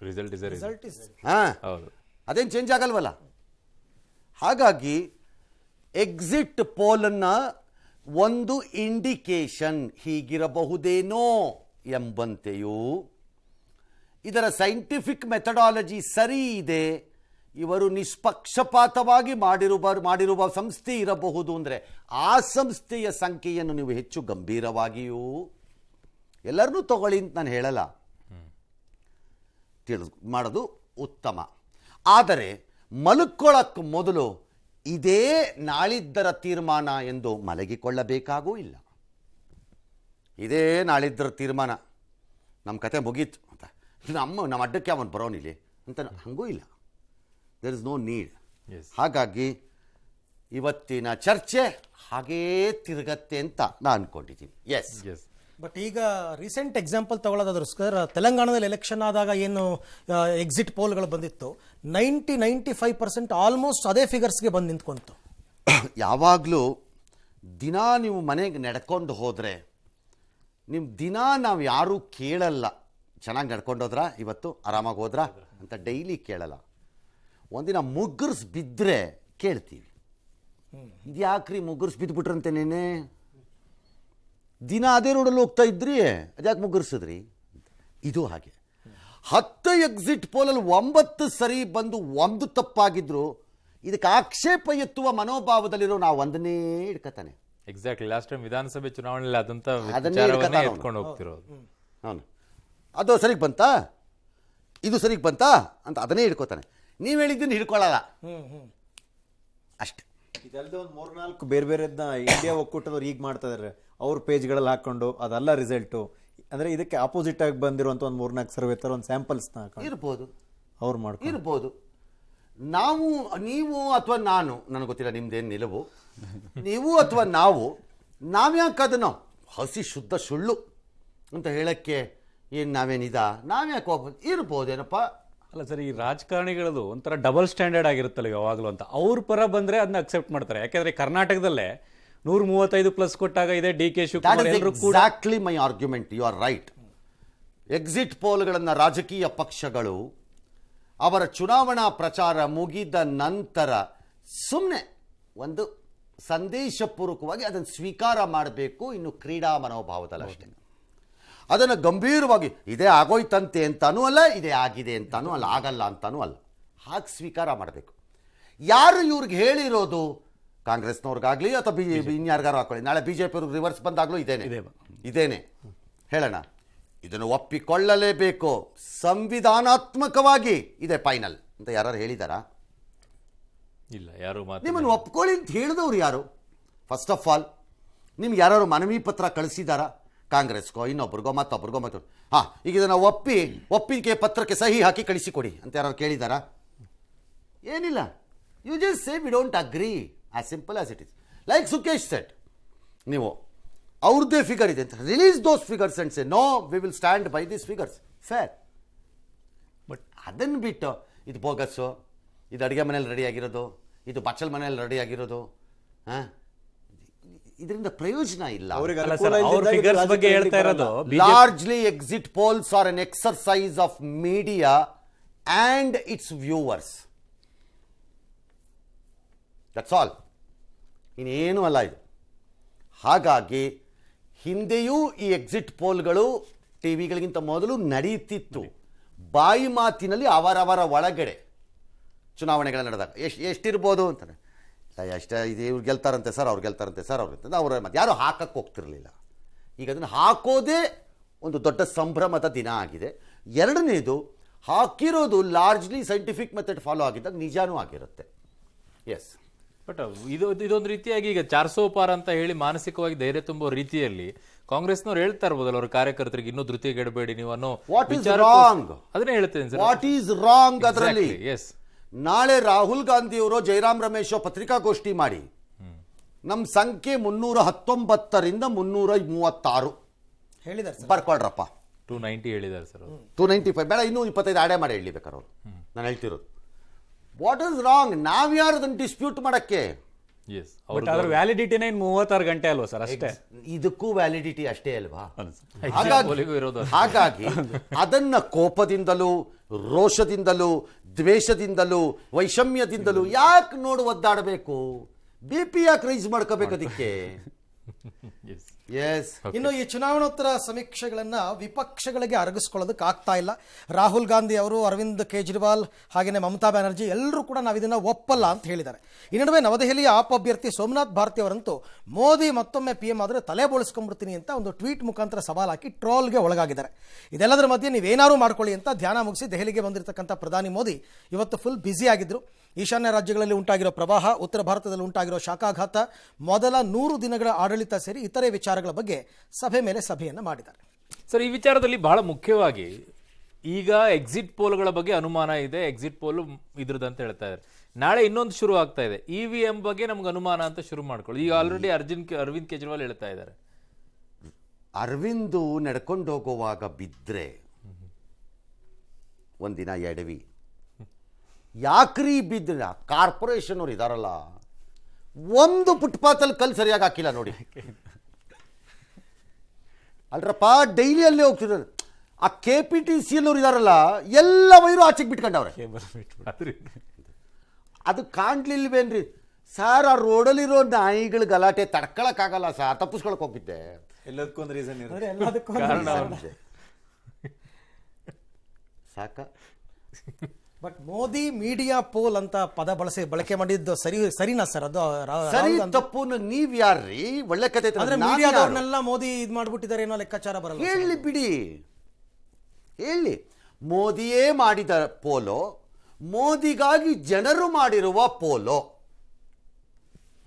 ರಿಸಲ್ಟ್ ಹಾಂ, ಅದೇನು ಚೇಂಜ್ ಆಗಲ್ವಲ್ಲ. ಹಾಗಾಗಿ ಎಕ್ಸಿಟ್ ಪೋಲನ್ನು ಒಂದು ಇಂಡಿಕೇಶನ್ ಹೀಗಿರಬಹುದೇನೋ ಎಂಬಂತೆಯೂ ಇದರ ಸೈಂಟಿಫಿಕ್ ಮೆಥಡಾಲಜಿ ಸರಿ ಇದೆ, ಇವರು ನಿಷ್ಪಕ್ಷಪಾತವಾಗಿ ಮಾಡಿರುವ ಸಂಸ್ಥೆ ಇರಬಹುದು ಅಂದರೆ ಆ ಸಂಸ್ಥೆಯ ಸಂಖ್ಯೆಯನ್ನು ನೀವು ಹೆಚ್ಚು ಗಂಭೀರವಾಗಿಯೂ ಎಲ್ಲರನ್ನೂ ತಗೊಳ್ಳಿ ಅಂತ ನಾನು ಹೇಳಲ್ಲ, ಮಾಡೋದು ಉತ್ತಮ. ಆದರೆ ಮಲ್ಕೊಳ್ಳೋಕ್ಕೆ ಮೊದಲು ಇದೇ ನಾಳಿದ್ದರ ತೀರ್ಮಾನ ಎಂದು ಮಲಗಿಕೊಳ್ಳಬೇಕಾಗೂ ಇಲ್ಲ. ಇದೇ ನಾಳಿದ್ದರ ತೀರ್ಮಾನ, ನಮ್ಮ ಕತೆ ಮುಗೀತು ಅಂತ ನಮ್ಮ ಅಡ್ಡಕ್ಕೆ ಅವನು ಬರೋನಿಲ್ಲಿ ಅಂತ ಹಂಗೂ ಇಲ್ಲ. There is no need. ಹಾಗಾಗಿ ಇವತ್ತಿನ ಚರ್ಚೆ ಹಾಗೇ ತಿರುಗತ್ತೆ ಅಂತ ನಾನು ಅಂದ್ಕೊಂಡಿದ್ದೀನಿ. ಎಸ್, ಬಟ್ ಈಗ ರೀಸೆಂಟ್ ಎಕ್ಸಾಂಪಲ್ ತಗೊಳ್ಳೋದಾದ್ರು ಸರ್, ತೆಲಂಗಾಣದಲ್ಲಿ ಎಲೆಕ್ಷನ್ ಆದಾಗ ಏನು ಎಕ್ಸಿಟ್ ಪೋಲ್ಗಳು ಬಂದಿತ್ತು, 95% ಆಲ್ಮೋಸ್ಟ್ ಅದೇ ಫಿಗರ್ಸ್ಗೆ ಬಂದು ನಿಂತ್ಕೊಂತು. ಯಾವಾಗಲೂ ದಿನ ನೀವು ಮನೆಗೆ ನಡ್ಕೊಂಡು ಹೋದರೆ ನಿಮ್ಮ ದಿನ ನಾವು ಯಾರೂ ಕೇಳಲ್ಲ, ಚೆನ್ನಾಗಿ ನಡ್ಕೊಂಡು ಹೋದ್ರಾ ಇವತ್ತು, ಆರಾಮಾಗಿ ಹೋದ್ರಾ ಅಂತ ಡೈಲಿ ಕೇಳಲ್ಲ. ಒಂದಿನ ಮುಗ್ಗರ್ಸ್ ಬಿದ್ದರೆ ಕೇಳ್ತೀವಿ, ಇದು ಯಾಕ್ರಿ ಮುಗ್ಗರ್ಸ್ ಬಿದ್ದುಬಿಟ್ರಂತೆ ನೆನೆ, ದಿನ ಅದೇ ರೋಡಲ್ಲಿ ಹೋಗ್ತಾ ಇದ್ರಿ, ಅದ್ಯಾಕೆ ಮುಗ್ಗರ್ಸಿದ್ರಿ. ಇದು ಹಾಗೆ 10 ಎಕ್ಸಿಟ್ ಪೋಲಲ್ಲಿ 9 ಸರಿ ಬಂದು 1 ತಪ್ಪಾಗಿದ್ರು ಇದಕ್ಕೆ ಆಕ್ಷೇಪ ಎತ್ತುವ ಮನೋಭಾವದಲ್ಲಿರೋ ನಾವು ಒಂದನ್ನೇ ಹಿಡ್ಕತಾನೆ. ಎಕ್ಸಾಕ್ಟ್ಲಿ ಲಾಸ್ಟ್ ಟೈಮ್ ವಿಧಾನಸಭೆ ಚುನಾವಣೆಯಲ್ಲಿ ಅದನ್ನೇ ಎತ್ಕೊಂಡು ಹೋಗ್ತಿರೋದು. ಅವನು ಅದು ಸರಿಗೆ ಬಂತಾ, ಇದು ಸರಿಗೆ ಬಂತಾ ಅಂತ ಅದನ್ನೇ ಹಿಡ್ಕೋತಾನೆ. ನೀವು ಹೇಳಿದ್ದನ್ನು ಹಿಡ್ಕೊಳ್ಳಲ್ಲ ಅಷ್ಟೆ. ಇದಲ್ಲದೆ ಒಂದು 3-4 ಬೇರೆ ಬೇರೆದನ್ನ ಇಂಡಿಯಾ ಒಕ್ಕೂಟದವ್ರು ಈಗ ಮಾಡ್ತಾ ಇದಾರೆ, ಅವ್ರ ಪೇಜ್ಗಳಲ್ಲಿ ಹಾಕೊಂಡು ಅದಲ್ಲ ರಿಸಲ್ಟು. ಅಂದ್ರೆ ಇದಕ್ಕೆ ಆಪೋಸಿಟ್ ಆಗಿ ಬಂದಿರುವಂತ ಒಂದು 3-4 ಸರ್ವೆ ತರ ಒಂದು ಸ್ಯಾಂಪಲ್ಸ್ನ ಹಾಕೊಂಡು ಇರ್ಬೋದು, ಅವ್ರು ಮಾಡ್ಕೊಂಡು ಇರ್ಬೋದು. ನಾವು, ನೀವು ಅಥವಾ ನಾನು, ನನಗೆ ಗೊತ್ತಿಲ್ಲ ನಿಮ್ದೇನು ನಿಲುವು, ನೀವು ಅಥವಾ ನಾವ್ಯಾಕೆ ಅದನ್ನು ಹಸಿ ಶುದ್ಧ ಸುಳ್ಳು ಅಂತ ಹೇಳಕ್ಕೆ ಏನು ನಾವ್ಯಾಕೆ ಹೋಗ್ಬೋದು, ಇರ್ಬೋದೇನಪ್ಪ. ಅಲ್ಲ ಸರ್, ಈ ರಾಜಕಾರಣಿಗಳದು ಒಂಥರ ಡಬಲ್ ಸ್ಟ್ಯಾಂಡರ್ಡ್ ಆಗಿರುತ್ತಲ್ಲ ಯಾವಾಗಲೂ ಅಂತ. ಅವ್ರ ಪರ ಬಂದ್ರೆ ಅದನ್ನ ಅಕ್ಸೆಪ್ಟ್ ಮಾಡ್ತಾರೆ. ಯಾಕೆಂದ್ರೆ ಕರ್ನಾಟಕದಲ್ಲೇ 135+ ಕೊಟ್ಟಾಗ ಇದೆ ಡಿ ಕೆ ಶಿವಕುಮಾರ್ ಎಲ್ಲರೂ ಕೂಡ. Exactly my argument, you are right. Exit ಪೋಲ್ಗಳನ್ನು ರಾಜಕೀಯ ಪಕ್ಷಗಳು ಅವರ ಚುನಾವಣಾ ಪ್ರಚಾರ ಮುಗಿದ ನಂತರ ಸುಮ್ಮನೆ ಒಂದು ಸಂದೇಶಪೂರ್ವಕವಾಗಿ ಅದನ್ನು ಸ್ವೀಕಾರ ಮಾಡಬೇಕು, ಇನ್ನು ಕ್ರೀಡಾ ಮನೋಭಾವದಲ್ಲಿ ಅಷ್ಟೇ. ಅದನ್ನು ಗಂಭೀರವಾಗಿ ಇದೇ ಆಗೋಯ್ತಂತೆ ಅಂತಾನೂ ಅಲ್ಲ, ಇದೇ ಆಗಿದೆ ಅಂತಾನೂ ಅಲ್ಲ, ಆಗಲ್ಲ ಅಂತಾನೂ ಅಲ್ಲ, ಹಾಗೆ ಸ್ವೀಕಾರ ಮಾಡಬೇಕು. ಯಾರು ಇವ್ರಿಗೆ ಹೇಳಿರೋದು, ಕಾಂಗ್ರೆಸ್ನವ್ರಿಗಾಗಲಿ ಅಥವಾ ಇನ್ಯಾರಿಗಾರು ಹಾಕೊಳ್ಳಿ, ನಾಳೆ BJP ಅವ್ರಿಗೆ ರಿವರ್ಸ್ ಬಂದಾಗಲೂ ಇದೇನೆ ಹೇಳೋಣ. ಇದನ್ನು ಒಪ್ಪಿಕೊಳ್ಳಲೇಬೇಕು, ಸಂವಿಧಾನಾತ್ಮಕವಾಗಿ ಇದೆ ಫೈನಲ್ ಅಂತ ಯಾರು ಹೇಳಿದಾರಾ? ಇಲ್ಲ, ಯಾರು ನಿಮ್ಮನ್ನು ಒಪ್ಕೊಳ್ಳಿ ಅಂತ ಹೇಳಿದವ್ರು ಯಾರು? ಫಸ್ಟ್ ಆಫ್ ಆಲ್ ನಿಮ್ಗೆ ಯಾರು ಮನವಿ ಪತ್ರ ಕಳಿಸಿದಾರಾ? ಕಾಂಗ್ರೆಸ್ಗೋ ಇನ್ನೊಬ್ರಿಗೋ ಮತ್ತೊಬ್ರಿಗೋ ಹಾಂ, ಈಗ ಇದನ್ನು ಒಪ್ಪಿಗೆ ಪತ್ರಕ್ಕೆ ಸಹಿ ಹಾಕಿ ಕಳಿಸಿಕೊಡಿ ಅಂತ ಯಾರು ಕೇಳಿದಾರಾ? ಏನಿಲ್ಲ. You just say we don't agree, as simple as it is. Like Sukesh said, ನೀವು ಅವ್ರದ್ದೇ ಫಿಗರ್ ಇದೆ ಅಂತ release those figures and say no we will stand by this figures, fair. But ಅದನ್ನು ಬಿಟ್ಟು ಇದು ಬೋಗಸ್ಸು, ಇದು ಅಡುಗೆ ಮನೇಲಿ ರೆಡಿಯಾಗಿರೋದು, ಇದು ಬಚ್ಚಲ್ ಮನೇಲಿ ರೆಡಿಯಾಗಿರೋದು, ಹಾಂ, ಇದರಿಂದ ಪ್ರಯೋಜನ ಇಲ್ಲ. Largely exit polls are an exercise of media and its viewers, that's all, ಇನ್ನೇನು ಅಲ್ಲ ಇದು. ಹಾಗಾಗಿ ಹಿಂದೆಯೂ ಈ ಎಕ್ಸಿಟ್ ಪೋಲ್ಗಳು ಟಿ ವಿಗಳಿಗಿಂತ ಮೊದಲು ನಡೀತಿತ್ತು. ಬಾಯಿ ಮಾತಿನಲ್ಲಿ ಅವರವರ ಒಳಗಡೆ ಚುನಾವಣೆಗಳು ನಡೆದಾಗ ಎಷ್ಟಿರ್ಬೋದು ಅಂತಾರೆ, ಇದು ಇವ್ರು ಗೆಲ್ತಾರಂತೆ ಸರ್, ಅವ್ರು ಗೆಲ್ತಾರಂತೆ ಸರ್, ಅವ್ರ ಮತ್ತೆ ಯಾರು ಹಾಕಕ್ಕೆ ಹೋಗ್ತಿರಲಿಲ್ಲ. ಈಗ ಅದನ್ನು ಹಾಕೋದೇ ಒಂದು ದೊಡ್ಡ ಸಂಭ್ರಮದ ದಿನ ಆಗಿದೆ. ಎರಡನೇದು, ಹಾಕಿರೋದು ಲಾರ್ಜ್ಲಿ ಸೈಂಟಿಫಿಕ್ ಮೆಥಡ್ ಫಾಲೋ ಆಗಿದ್ದಾಗ ನಿಜಾನೂ ಆಗಿರುತ್ತೆ. ಎಸ್, ಬಟ್ ಇದೊಂದು ರೀತಿಯಾಗಿ ಈಗ 400 ಪಾರ್ ಅಂತ ಹೇಳಿ ಮಾನಸಿಕವಾಗಿ ಧೈರ್ಯ ತುಂಬೋ ರೀತಿಯಲ್ಲಿ ಕಾಂಗ್ರೆಸ್ನವ್ರು ಹೇಳ್ತಾ ಇರ್ಬೋದಲ್ಲ ಅವ್ರ ಕಾರ್ಯಕರ್ತರಿಗೆ, ಇನ್ನೂ ಧೃತಿಗೆಡಬೇಡಿ ನೀವು ಅನ್ನೋ ಅದನ್ನೇ ಹೇಳ್ತೇನೆ ಸರ್. ವಾಟ್ ಈಸ್ ರಾಂಗ್ ಅದರಲ್ಲಿ? ಎಸ್, ನಾಳೆ ರಾಹುಲ್ ಗಾಂಧಿಯವರು ಜಯರಾಮ್ ರಮೇಶ್ ಪತ್ರಿಕಾಗೋಷ್ಠಿ ಮಾಡಿ ನಮ್ಮ ಸಂಖ್ಯೆ 319ರಿಂದ 336 ಹೇಳಿದ್ದಾರೆ ಸರ್, ಬರ್ಕೊಳ್ರಪ್ಪ. 290 ಹೇಳಿದ್ದಾರೆ ಸರ್, 295 ಬೇಡ, ಇನ್ನೂ 25 ಆಡೇ ಮಾಡಿ ಹೇಳಿ ಬೇಕಾರೆ ಅವರು. ನಾನು ಹೇಳ್ತಿರೋದು ವಾಟ್ ಈಸ್ ರಾಂಗ್, ನಾವ್ಯಾರು ಅದನ್ನು ಡಿಸ್ಪ್ಯೂಟ್ ಮಾಡಕ್ಕೆ? ಬಟ್ ಅದ್ರ ವ್ಯಾಲಿಡಿಟಿನೇ 36 ಗಂಟೆ ಅಲ್ವಾ ಸರ್? ಅಷ್ಟೇ, ಇದಕ್ಕೂ ವ್ಯಾಲಿಡಿಟಿ ಅಷ್ಟೇ ಅಲ್ವಾ? ಹಾಗಾಗಿ ಅದನ್ನ ಕೋಪದಿಂದಲೂ ರೋಷದಿಂದಲೂ ದ್ವೇಷದಿಂದಲೂ ವೈಷಮ್ಯದಿಂದಲೂ ಯಾಕೆ ನೋಡು ಒದ್ದಾಡಬೇಕು? BP ಯಾಕೆ ರೈಸ್ ಮಾಡ್ಕೋಬೇಕು ಅದಕ್ಕೆ? ಇನ್ನು ಈ ಚುನಾವಣೋತ್ತರ ಸಮೀಕ್ಷೆಗಳನ್ನ ವಿಪಕ್ಷಗಳಿಗೆ ಅರಗಿಸ್ಕೊಳ್ಳೋದಕ್ಕೆ ಆಗ್ತಾ ಇಲ್ಲ. ರಾಹುಲ್ ಗಾಂಧಿ ಅವರು, ಅರವಿಂದ್ ಕೇಜ್ರಿವಾಲ್, ಹಾಗೆಯೇ ಮಮತಾ ಬ್ಯಾನರ್ಜಿ ಎಲ್ಲರೂ ಕೂಡ ನಾವು ಇದನ್ನ ಒಪ್ಪಲ್ಲ ಅಂತ ಹೇಳಿದ್ದಾರೆ. ಈ ನಡುವೆ ನವದೆಹಲಿಯ ಆಪ್ ಅಭ್ಯರ್ಥಿ ಸೋಮನಾಥ್ ಭಾರತಿ ಅವರಂತೂ ಮೋದಿ ಮತ್ತೊಮ್ಮೆ PM ಆದರೆ ತಲೆ ಬೋಳಿಸ್ಕೊಂಡ್ಬಿಡ್ತೀನಿ ಅಂತ ಒಂದು ಟ್ವೀಟ್ ಮುಖಾಂತರ ಸವಾಲ್ ಹಾಕಿ ಟ್ರೋಲ್ಗೆ ಒಳಗಾಗಿದ್ದಾರೆ. ಇದೆಲ್ಲದರ ಮಧ್ಯೆ ನೀವೇನಾರು ಮಾಡ್ಕೊಳ್ಳಿ ಅಂತ ಧ್ಯಾನ ಮುಗಿಸಿ ದೆಹಲಿಗೆ ಬಂದಿರತಕ್ಕಂಥ ಪ್ರಧಾನಿ ಮೋದಿ ಇವತ್ತು ಫುಲ್ ಬ್ಯುಸಿ ಆಗಿದ್ರು. ಈಶಾನ್ಯ ರಾಜ್ಯಗಳಲ್ಲಿ ಉಂಟಾಗಿರೋ ಪ್ರವಾಹ, ಉತ್ತರ ಭಾರತದಲ್ಲಿ ಉಂಟಾಗಿರೋ ಶಾಖಾಘಾತ, ಮೊದಲ 100 ದಿನಗಳ ಆಡಳಿತ ಸೇರಿ ಇತರೆ ವಿಚಾರಗಳ ಬಗ್ಗೆ ಸಭೆ ಮೇಲೆ ಸಭೆಯನ್ನು ಮಾಡಿದ್ದಾರೆ. ಸರ್, ಈ ವಿಚಾರದಲ್ಲಿ ಬಹಳ ಮುಖ್ಯವಾಗಿ ಈಗ ಎಕ್ಸಿಟ್ ಪೋಲ್ಗಳ ಬಗ್ಗೆ ಅನುಮಾನ ಇದೆ, ಎಕ್ಸಿಟ್ ಪೋಲ್ ಇದ್ರದ್ದು ಅಂತ ಹೇಳ್ತಾ ಇದ್ದಾರೆ. ನಾಳೆ ಇನ್ನೊಂದು ಶುರು ಆಗ್ತಾ ಇದೆ, EVM ಬಗ್ಗೆ ನಮ್ಗೆ ಅನುಮಾನ ಅಂತ ಶುರು ಮಾಡ್ಕೊಳ್ಳಿ. ಈಗ ಆಲ್ರೆಡಿ ಅರವಿಂದ್ ಕೇಜ್ರಿವಾಲ್ ಹೇಳ್ತಾ ಇದ್ದಾರೆ. ಅರವಿಂದು ನಡ್ಕೊಂಡು ಹೋಗುವಾಗ ಬಿದ್ದರೆ ಒಂದಿನ ಎಡವಿ, ಯಾಕ್ರಿ ಬಿದ್ದರೆ ಕಾರ್ಪೊರೇಷನ್ ಅವ್ರು ಇದಾರಲ್ಲ, ಒಂದು ಫುಟ್ಪಾತಲ್ಲಿ ಕಲ್ಲು ಸರಿಯಾಗಿ ಹಾಕಿಲ್ಲ ನೋಡಿ. ಅಲ್ರಪ್ಪ ಡೈಲಿ ಅಲ್ಲೇ ಹೋಗ್ತಿದ್ದಾರೆ. ಆ KPTC ಅವ್ರು ಇದಾರಲ್ಲ, ಎಲ್ಲ ವೈರು ಆಚೆಗೆ ಬಿಟ್ಕೊಂಡವ್ರೆ. ಅದು ಕಾಣ್ಲಿಲ್ವೇನ್ರಿ ಸರ್? ಆ ರೋಡಲ್ಲಿರೋ ನಾಯಿಗಳ ಗಲಾಟೆ ತಡ್ಕೊಳಕ್ಕಾಗಲ್ಲ ಸರ್, ತಪ್ಪಿಸ್ಕೊಳಕ್ ಹೋಗಿದ್ದೆ. ಎಲ್ಲದಕ್ಕೊಂದು ರೀಸನ್ ಇರುತ್ತೆ. ಎಲ್ಲದಕ್ಕೂ ಸಾಕ. ಬಟ್ ಮೋದಿ ಮೀಡಿಯಾ ಪೋಲ್ ಅಂತ ಪದ ಬಳಕೆ ಮಾಡಿದ್ದು ಸರಿನಾ ಸರ್? ಅದು ಸರಿ ತಪ್ಪು ನೀವ್ ಯಾರ್ರಿ? ಒಳ್ಳೆ ಕತೆ ಅಂದ್ರೆ ಮೀಡಿಯಾದವ್ರನ್ನೆಲ್ಲ ಮೋದಿ ಇದ್ ಮಾಡ್ಬಿಟ್ಟಿದ್ದಾರೆ ಏನೋ ಲೆಕ್ಕಾಚಾರ ಬರಲ್ಲ. ಹೇಳಿ ಬಿಡಿ, ಹೇಳಿ. ಮೋದಿಯೇ ಮಾಡಿದ ಪೋಲೋ, ಮೋದಿಗಾಗಿ ಜನರು ಮಾಡಿರುವ ಪೋಲೋ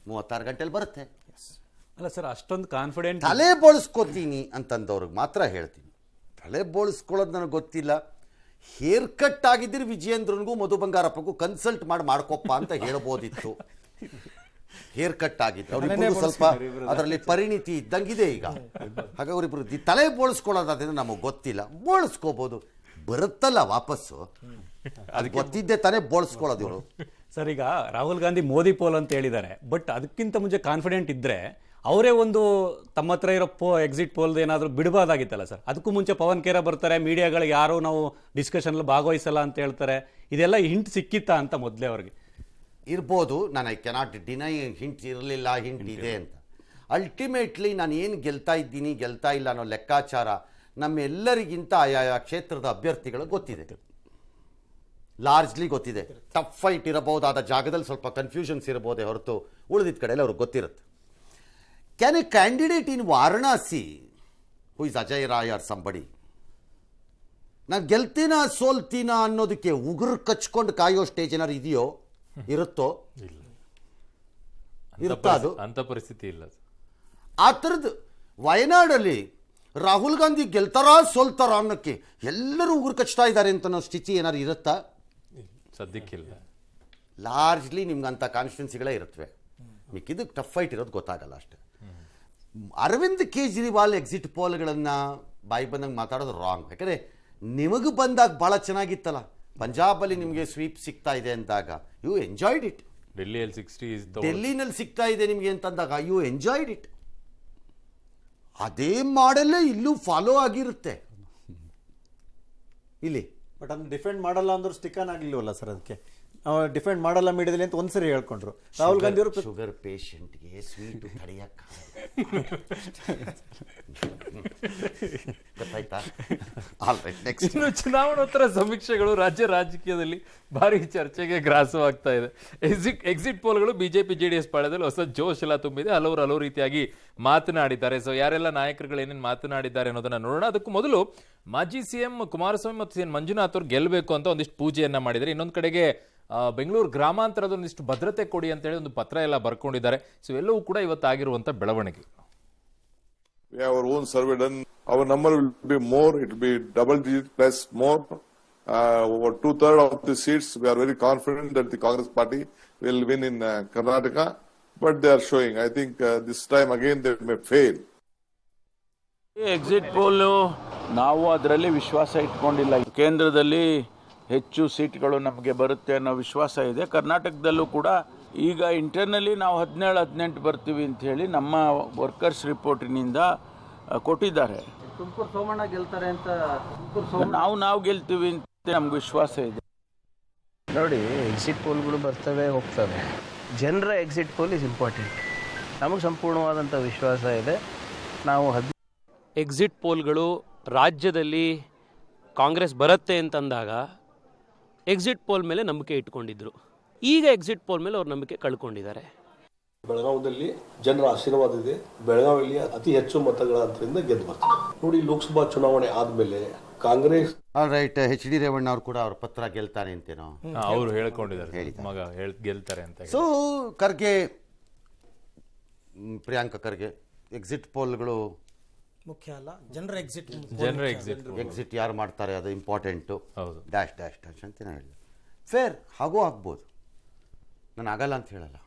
36 ಗಂಟೆಲಿ ಬರುತ್ತೆ. ಅಲ್ಲ ಸರ್, ಅಷ್ಟೊಂದು ಕಾನ್ಫಿಡೆಂಟ್ ತಲೆ ಬೋಳಿಸ್ಕೋತೀನಿ ಅಂತಂದವ್ರಿಗೆ ಮಾತ್ರ ಹೇಳ್ತೀನಿ. ತಲೆ ಬೋಳಿಸ್ಕೊಳ್ಳೋದು ನನಗೆ ಗೊತ್ತಿಲ್ಲ. ಹೇರ್ ಕಟ್ ಆಗಿದ್ದರೆ ವಿಜಯೇಂದ್ರನಿಗೂ ಮಧು ಬಂಗಾರಪ್ಪಗೂ ಕನ್ಸಲ್ಟ್ ಮಾಡ್ಕೊಪ್ಪ ಅಂತ ಹೇಳ್ಬೋದಿತ್ತು. ಹೇರ್ ಕಟ್ ಆಗಿತ್ತು ಅವ್ರಿಬ್ರಿಗೂ ಸ್ವಲ್ಪ ಅದರಲ್ಲಿ ಪರಿಣಿತಿ ಇದ್ದಂಗಿದೆ ಈಗ. ಹಾಗಾಗಿ ಅವರಿಬ್ರು ತಲೆ ಬೋಳಿಸ್ಕೊಳ್ಳೋದಾದ್ರೆ ನಮಗೆ ಗೊತ್ತಿಲ್ಲ. ಬೋಳಿಸ್ಕೋಬೋದು, ಬರುತ್ತಲ್ಲ ವಾಪಸ್ಸು. ಅದು ಗೊತ್ತಿದ್ದೆ ತಾನೇ ಬೋಳಿಸ್ಕೊಳ್ಳೋದು ಇವರು. ಸರ್, ಈಗ ರಾಹುಲ್ ಗಾಂಧಿ ಮೋದಿ ಪೋಲ್ ಅಂತ ಹೇಳಿದ್ದಾರೆ. ಬಟ್ ಅದಕ್ಕಿಂತ ಮುಂಚೆ ಕಾನ್ಫಿಡೆಂಟ್ ಇದ್ರೆ ಅವರೇ ಒಂದು ತಮ್ಮ ಹತ್ರ ಇರೋ ಎಕ್ಸಿಟ್ ಪೋಲ್ದು ಏನಾದರೂ ಬಿಡಬಾರ್ದಾಗಿತ್ತಲ್ಲ ಸರ್? ಅದಕ್ಕೂ ಮುಂಚೆ ಪವನ್ ಖೇರಾ ಬರ್ತಾರೆ, ಮೀಡಿಯಾಗಳಿಗೆ ಯಾರು ನಾವು ಡಿಸ್ಕಷನ್ ಭಾಗವಹಿಸಲ್ಲ ಅಂತ ಹೇಳ್ತಾರೆ. ಇದೆಲ್ಲ ಹಿಂಟ್ ಸಿಕ್ಕಿತ್ತಾ ಅಂತ ಮೊದಲೇ ಅವ್ರಿಗೆ? ಇರ್ಬೋದು, ನಾನು ಐ ಕೆನಾಟ್ ಡಿನೈ ಹಿಂಟ್ ಇರಲಿಲ್ಲ, ಹಿಂಟ್ ಇದೆ ಅಂತ. ಅಲ್ಟಿಮೇಟ್ಲಿ ನಾನು ಏನು ಗೆಲ್ತಾ ಇದ್ದೀನಿ ಗೆಲ್ತಾ ಇಲ್ಲ ಅನ್ನೋ ಲೆಕ್ಕಾಚಾರ ನಮ್ಮೆಲ್ಲರಿಗಿಂತ ಆಯಾಯ ಕ್ಷೇತ್ರದ ಅಭ್ಯರ್ಥಿಗಳು ಗೊತ್ತಿದೆ, ಲಾರ್ಜ್ಲಿ ಗೊತ್ತಿದೆ. ಟಫ್ ಫೈಟ್ ಇರಬಹುದಾದ ಜಾಗದಲ್ಲಿ ಸ್ವಲ್ಪ ಕನ್ಫ್ಯೂಷನ್ಸ್ ಇರಬಹುದೇ ಹೊರತು ಉಳಿದಿದ್ದ ಕಡೆಯಲ್ಲಿ ಅವ್ರಿಗೆ ಗೊತ್ತಿರುತ್ತೆ. Can a candidate in Varanasi who is Ajay Rai or somebody, ನಾನು ಗೆಲ್ತೀನ ಸೋಲ್ತೀನ ಅನ್ನೋದಕ್ಕೆ ಉಗುರು ಕಚ್ಕೊಂಡು ಕಾಯೋ ಸ್ಟೇಜ್ ಏನಾರು ಇದೆಯೋ, ಇರುತ್ತೋ? ಇರುತ್ತಾ? ಅದು ಅಂತ ಪರಿಸ್ಥಿತಿ ಇಲ್ಲ. ಆ ಥರದ್ದು ವಯನಾಡಲ್ಲಿ ರಾಹುಲ್ ಗಾಂಧಿ ಗೆಲ್ತಾರ ಸೋಲ್ತಾರ ಅನ್ನೋಕ್ಕೆ ಎಲ್ಲರೂ ಉಗುರು ಕಚ್ತಾ ಇದ್ದಾರೆ ಅಂತ ಅನ್ನೋ ಸ್ಥಿತಿ ಏನಾರು ಇರುತ್ತಾ? ಸದ್ಯಕ್ಕಿಲ್ಲ. ಲಾರ್ಜ್ಲಿ ನಿಮ್ಗೆ ಅಂಥ ಕಾನ್ಸ್ಟಿಟ್ಯೂನ್ಸಿಗಳೇ ಇರುತ್ತವೆ. ಮಿಕ್ಕಿದ್ದು ಟಫ್ ಫೈಟ್ ಇರೋದು ಗೊತ್ತಾಗಲ್ಲ ಅಷ್ಟೇ. ಅರವಿಂದ್ ಕೇಜ್ರಿವಾಲ್ ಎಕ್ಸಿಟ್ ಪೋಲ್ಗಳನ್ನು ಬಾಯಿ ಬಂದಂಗೆ ಮಾತಾಡೋದು ರಾಂಗ್. ಯಾಕಂದರೆ ನಿಮಗೆ ಬಂದಾಗ ಭಾಳ ಚೆನ್ನಾಗಿತ್ತಲ್ಲ, ಪಂಜಾಬಲ್ಲಿ ನಿಮಗೆ ಸ್ವೀಪ್ ಸಿಗ್ತಾ ಇದೆ ಅಂದಾಗ ಯು ಎಂಜಾಯ್ಡ್ ಇಟ್. ಡೆಲ್ಲಿಯಲ್ಲಿ 60 is the ಡೆಲ್ಲಿನಲ್ಲಿ ಸಿಗ್ತಾ ಇದೆ ನಿಮಗೆ ಅಂತಂದಾಗ ಯು ಎಂಜಾಯ್ಡ್ ಇಟ್. ಅದೇ ಮಾಡೆಲ್ಲೇ ಇಲ್ಲೂ ಫಾಲೋ ಆಗಿರುತ್ತೆ ಇಲ್ಲಿ. ಬಟ್ ಅದನ್ನ ಡಿಫೆಂಡ್ ಮಾಡಲ್ಲ ಅಂದ್ರೂ ಸ್ಟಿಕನ್ ಆಗ್ಲಿಲ್ವಲ್ಲ ಸರ್? ಅದಕ್ಕೆ ಡಿಫೆಂಡ್ ಮಾಡಲ್ಲ ಮೀಡಿಯಾದಲ್ಲಿ ಅಂತ ಒಂದ್ಸರಿ ಹೇಳ್ಕೊಂಡ್ರು ರಾಹುಲ್ ಗಾಂಧಿ ಅವರು. ಶುಗರ್ ಪೇಷಂಟ್ಗೆ ಸ್ವೀಟ್ ತಡೆಯಕ್ಕ ಗೊತ್ತಾಯ್ತಾ? ಇನ್ನು ಚುನಾವಣೋತ್ತರ ಸಮೀಕ್ಷೆಗಳು ರಾಜ್ಯ ರಾಜಕೀಯದಲ್ಲಿ ಭಾರಿ ಚರ್ಚೆಗೆ ಗ್ರಾಸವಾಗ್ತಾ ಇದೆ. ಎಕ್ಸಿಟ್ ಪೋಲ್ಗಳು ಬಿಜೆಪಿ ಜೆಡಿಎಸ್ ಪಾಳ್ಯದಲ್ಲಿ ಹೊಸ ಜೋಶ್ ಎಲ್ಲ ತುಂಬಿದೆ. ಹಲವು ರೀತಿಯಾಗಿ ಮಾತನಾಡಿದ್ದಾರೆ. ಸೊ ಯಾರೆಲ್ಲ ನಾಯಕರುಗಳು ಏನೇನು ಮಾತನಾಡಿದ್ದಾರೆ ಅನ್ನೋದನ್ನ ನೋಡೋಣ. ಅದಕ್ಕೂ ಮೊದಲು ಮಾಜಿ ಸಿಎಂ ಕುಮಾರಸ್ವಾಮಿ ಮತ್ತು ಸಿಎಂ ಮಂಜುನಾಥ್ ಅವರು ಗೆಲ್ಲಬೇಕು ಅಂತ ಒಂದಿಷ್ಟು ಪೂಜೆಯನ್ನ ಮಾಡಿದ್ದಾರೆ. ಇನ್ನೊಂದು ಕಡೆಗೆ ಬೆಂಗಳೂರು ಗ್ರಾಮಾಂತರದ ಒಂದಿಷ್ಟು ಭದ್ರತೆ ಕೊಡಿ ಅಂತ ಹೇಳಿ ಒಂದು ಪತ್ರ ಎಲ್ಲ ಬರ್ಕೊಂಡಿದ್ದಾರೆ. ಸೊ ಎಲ್ಲವೂ ಕೂಡ ಇವತ್ತಾಗಿರುವಂತ ಬೆಳವಣಿಗೆ. We have our own survey done. Our number will be more. It will be double digit plus more. Over 2/3 of the seats, we are very confident that the Congress party will win in Karnataka. But they are showing, I think this time again they may fail. Exit poll ನಾವು ಅದರಲ್ಲಿ ವಿಶ್ವಾಸ ಇಟ್ಕೊಂಡಿಲ್ಲ. ಕೇಂದ್ರದಲ್ಲಿ ಹೆಚ್ಚು ಸೀಟ್ಗಳು ನಮಗೆ ಬರುತ್ತೆ ಅನ್ನೋ ವಿಶ್ವಾಸ ಇದೆ. ಕರ್ನಾಟಕದಲ್ಲೂ ಕೂಡ ಈಗ ಇಂಟರ್ನಲ್ಲಿ ನಾವು 17-18 ಬರ್ತೀವಿ ಅಂತ ಹೇಳಿ ನಮ್ಮ ವರ್ಕರ್ಸ್ ರಿಪೋರ್ಟಿನಿಂದ ಕೊಟ್ಟಿದ್ದಾರೆ. ತುಮಕೂರು ಸೋಮಣ್ಣ ಗೆಲ್ತಾರೆ ಅಂತ ನಾವು ಗೆಲ್ತೀವಿ ಅಂತ ನಮ್ಗೆ ವಿಶ್ವಾಸ ಇದೆ. ನೋಡಿ, ಎಕ್ಸಿಟ್ ಪೋಲ್ಗಳು ಬರ್ತವೆ ಹೋಗ್ತವೆ. ಜನರ ಎಕ್ಸಿಟ್ ಪೋಲ್ ಇಸ್ ಇಂಪಾರ್ಟೆಂಟ್. ನಮಗೆ ಸಂಪೂರ್ಣವಾದಂಥ ವಿಶ್ವಾಸ ಇದೆ. ನಾವು ಎಕ್ಸಿಟ್ ಪೋಲ್ಗಳು ರಾಜ್ಯದಲ್ಲಿ ಕಾಂಗ್ರೆಸ್ ಬರುತ್ತೆ ಅಂತಂದಾಗ ಎಕ್ಸಿಟ್ ಪೋಲ್ ಮೇಲೆ ನಂಬಿಕೆ ಇಟ್ಕೊಂಡಿದ್ರು. ಈಗ ಎಕ್ಸಿಟ್ ಪೋಲ್ ಮೇಲೆ ಅವ್ರ ನಂಬಿಕೆ ಕಳ್ಕೊಂಡಿದ್ದಾರೆ. ಬೆಳಗಾವಿಯಲ್ಲಿ ಜನರ ಆಶೀರ್ವಾದ ಇದೆ. ಬೆಳಗಾವಿಯಲ್ಲಿ ಅತಿ ಹೆಚ್ಚು ಮತಗಳ ಅಂತರಿಂದ ಗೆದ್ದು ಬರ್ತಾರೆ. ನೋಡಿ, ಲೋಕಸಭಾ ಚುನಾವಣೆ ಆದ್ಮೇಲೆ Congress right H D Revanna ಅವರು ಕೂಡ ಅವ್ರ ಪತ್ರ ಗೆಲ್ತಾನೆ ಅಂತೇನೋ ಅವರು ಹೇಳ್ಕೊಂಡಿದ್ದಾರೆ, ಮಗ ಗೆಲ್ತಾರೆ ಅಂತ. ಸೊ ಖರ್ಗೆ, ಪ್ರಿಯಾಂಕ ಖರ್ಗೆ, ಎಕ್ಸಿಟ್ ಪೋಲ್ಗಳು ಮುಖ್ಯ ಅಲ್ಲ, ಜನರ ಎಕ್ಸಿಟ್ ಯಾರು ಮಾಡ್ತಾರೆ ಅದು ಇಂಪಾರ್ಟೆಂಟು. ಹೌದು. ಡ್ಯಾಶ್ ಡ್ಯಾಶ್ ಡ್ಯಾಶ್ ಅಂತ ಹೇಳಿ ಫೇರ್ ಹಾಗೂ ಆಗ್ಬೋದು, ನಾನು ಆಗಲ್ಲ ಅಂತ ಹೇಳಲ್ಲ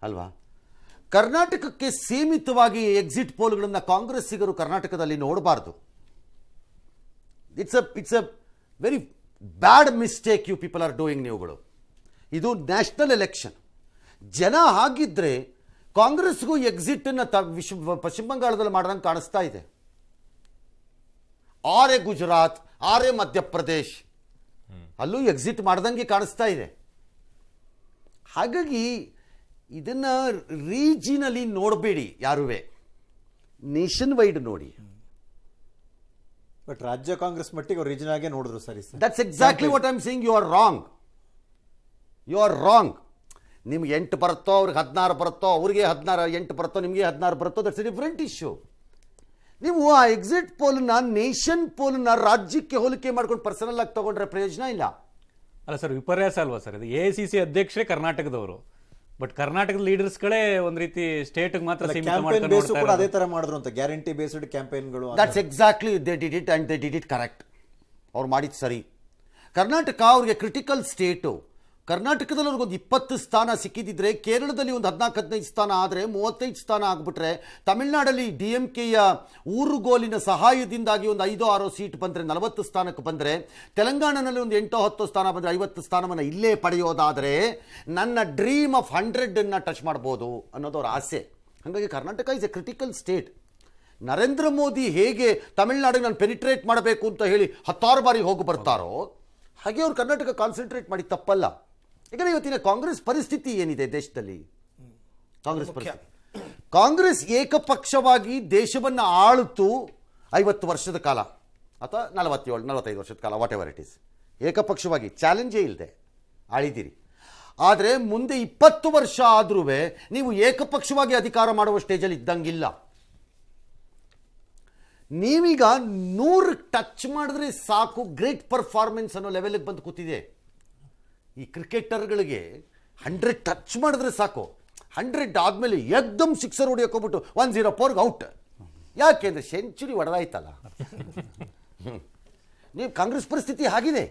ಅಲ್ವಾ. ಕರ್ನಾಟಕಕ್ಕೆ ಸೀಮಿತವಾಗಿ ಎಕ್ಸಿಟ್ ಪೋಲ್ಗಳನ್ನು ಕಾಂಗ್ರೆಸ್ಸಿಗರು ಕರ್ನಾಟಕದಲ್ಲಿ ನೋಡಬಾರ್ದು. It's a very bad mistake you people are doing ನೀವುಗಳು. ಇದು ನ್ಯಾಷನಲ್ ಎಲೆಕ್ಷನ್. ಜನ ಹಾಗಿದ್ರೆ ಕಾಂಗ್ರೆಸ್ಗೂ ಎಕ್ಸಿಟನ್ನು ಪಶ್ಚಿಮ ಬಂಗಾಳದಲ್ಲಿ ಮಾಡ್ದಂಗೆ ಕಾಣಿಸ್ತಾ ಇದೆ. ಆರೇ ಗುಜರಾತ್, ಆರೇ ಮಧ್ಯಪ್ರದೇಶ್, ಅಲ್ಲೂ ಎಕ್ಸಿಟ್ ಮಾಡ್ದಂಗೆ ಕಾಣಿಸ್ತಾ ಇದೆ. ಹಾಗಾಗಿ ಇದನ್ನು ರೀಜಿನಲಿ ನೋಡಬೇಡಿ, ಯಾರುವೆ ನೇಷನ್ ವೈಡ್ ನೋಡಿ. ಬಟ್ ರಾಜ್ಯ ಕಾಂಗ್ರೆಸ್ ಮಟ್ಟಿಗೆ ಅವ್ರು ರೀಜನ್ ಆಗೇ ನೋಡಿದ್ರು ಸರಿ sir. That's exactly what I am saying. You are wrong. You are wrong. ನಿಮ್ಗೆ 8 ಬರುತ್ತೋ, ಅವ್ರಿಗೆ 16 ಬರುತ್ತೋ, ಅವ್ರಿಗೆ 8 ಬರುತ್ತೋ, ನಿಮಗೆ 16 ಬರುತ್ತೋ, ದಟ್ಸ್ ಎ ಡಿಫ್ರೆಂಟ್ ಇಶ್ಯೂ. ನೀವು ಆ ಎಕ್ಸಿಟ್ ಪೋಲ್ನ ನೇಷನ್ ಪೋಲ್ನ ರಾಜ್ಯಕ್ಕೆ ಹೋಲಿಕೆ ಮಾಡ್ಕೊಂಡು ಪರ್ಸನಲ್ ಆಗಿ ತಗೊಂಡ್ರೆ ಪ್ರಯೋಜನ ಇಲ್ಲ. ಅಲ್ಲ ಸರ್, ವಿಪರ್ಯಾಸ ಅಲ್ವಾ ಸರ್ ಇದು? AICC ಅಧ್ಯಕ್ಷರೇ ಕರ್ನಾಟಕದವರು, ಬಟ್ ಕರ್ನಾಟಕದ ಲೀಡರ್ಸ್ಗಳೇ ಒಂದ್ ರೀತಿ ಸ್ಟೇಟ್ ಮಾತ್ರ ಸೀಮಿತ ಕ್ಯಾಂಪೇನ್ ಬೇಸ್ ಕೂಡ ಮಾಡ್ಕೊಂಡು ಅದೇ ತರ ಮಾಡಿದ್ರು ಅಂತ, ಗ್ಯಾರಂಟಿ ಬೇಸ್ಡ್ ಕ್ಯಾಂಪೇನ್ಗಳು. That's exactly they did it and they did it correct. ಅವ್ರು ಮಾಡಿದ್ದು ಸರಿ. ಕರ್ನಾಟಕ ಅವ್ರಿಗೆ ಕ್ರಿಟಿಕಲ್ ಸ್ಟೇಟು. ಕರ್ನಾಟಕದಲ್ಲಿ ಅವ್ರಿಗೊಂದು 20 ಸ್ಥಾನ ಸಿಕ್ಕಿದ್ದಿದ್ರೆ, ಕೇರಳದಲ್ಲಿ ಒಂದು 14-15 ಸ್ಥಾನ ಆದರೆ 35 ಸ್ಥಾನ ಆಗಿಬಿಟ್ರೆ, ತಮಿಳುನಾಡಲ್ಲಿ DMKಯ ಊರುಗೋಲಿನ ಸಹಾಯದಿಂದಾಗಿ ಒಂದು 5-6 ಸೀಟ್ ಬಂದರೆ 40 ಸ್ಥಾನಕ್ಕೆ ಬಂದರೆ, ತೆಲಂಗಾಣನಲ್ಲಿ ಒಂದು 8-10 ಸ್ಥಾನ ಬಂದರೆ 50 ಸ್ಥಾನವನ್ನು ಇಲ್ಲೇ ಪಡೆಯೋದಾದರೆ ನನ್ನ ಡ್ರೀಮ್ ಆಫ್ 100 ಟಚ್ ಮಾಡ್ಬೋದು ಅನ್ನೋದು ಅವ್ರ ಆಸೆ. ಹಾಗಾಗಿ Karnataka is A critical state. Narendra Modi ಹೇಗೆ ತಮಿಳುನಾಡಿಗೆ ನಾನು ಪೆನಿಟ್ರೇಟ್ ಮಾಡಬೇಕು ಅಂತ ಹೇಳಿ 10 ಬಾರಿ ಹೋಗಿ ಬರ್ತಾರೋ, ಹಾಗೆ ಅವ್ರು ಕರ್ನಾಟಕ ಕಾನ್ಸಂಟ್ರೇಟ್ ಮಾಡಿ ತಪ್ಪಲ್ಲ. ಯಾಕಂದರೆ ಇವತ್ತಿನ ಕಾಂಗ್ರೆಸ್ ಪರಿಸ್ಥಿತಿ ಏನಿದೆ ದೇಶದಲ್ಲಿ, ಕಾಂಗ್ರೆಸ್ ಏಕಪಕ್ಷವಾಗಿ ದೇಶವನ್ನು ಆಳುತ್ತು 50 ವರ್ಷದ ಕಾಲ ಅಥವಾ 47-45 ವರ್ಷದ ಕಾಲ, ವಾಟ್ ಎವರ್ ಇಟ್ ಈಸ್. ಏಕಪಕ್ಷವಾಗಿ ಚಾಲೆಂಜೇ ಇಲ್ಲದೆ ಆಳಿದ್ದೀರಿ. ಆದರೆ ಮುಂದೆ 20 ವರ್ಷ ಆದ್ರೂ ನೀವು ಏಕಪಕ್ಷವಾಗಿ ಅಧಿಕಾರ ಮಾಡುವ ಸ್ಟೇಜಲ್ಲಿ ಇದ್ದಂಗಿಲ್ಲ. ನೀವೀಗ 100 ಟಚ್ ಮಾಡಿದ್ರೆ ಸಾಕು, ಗ್ರೇಟ್ ಪರ್ಫಾರ್ಮೆನ್ಸ್ ಅನ್ನೋ ಲೆವೆಲ್ಗೆ ಬಂದು ಕೂತಿದೆ. ಈ ಕ್ರಿಕೆಟರ್ಗಳಿಗೆ 100 ಟಚ್ ಮಾಡಿದ್ರೆ ಸಾಕು, 100 ಆದಮೇಲೆ ಎಕ್ದಮ್ ಸಿಕ್ಸರ್ ಹೊಡಿಯೋಕೋಗ್ಬಿಟ್ಟು 104 ಔಟ್. ಯಾಕೆಂದರೆ ಸೆಂಚುರಿ ಹೊಡೆದಾಯ್ತಲ್ಲ. ನೀವು ಕಾಂಗ್ರೆಸ್ ಪರಿಸ್ಥಿತಿ ಆಗಿದೆ.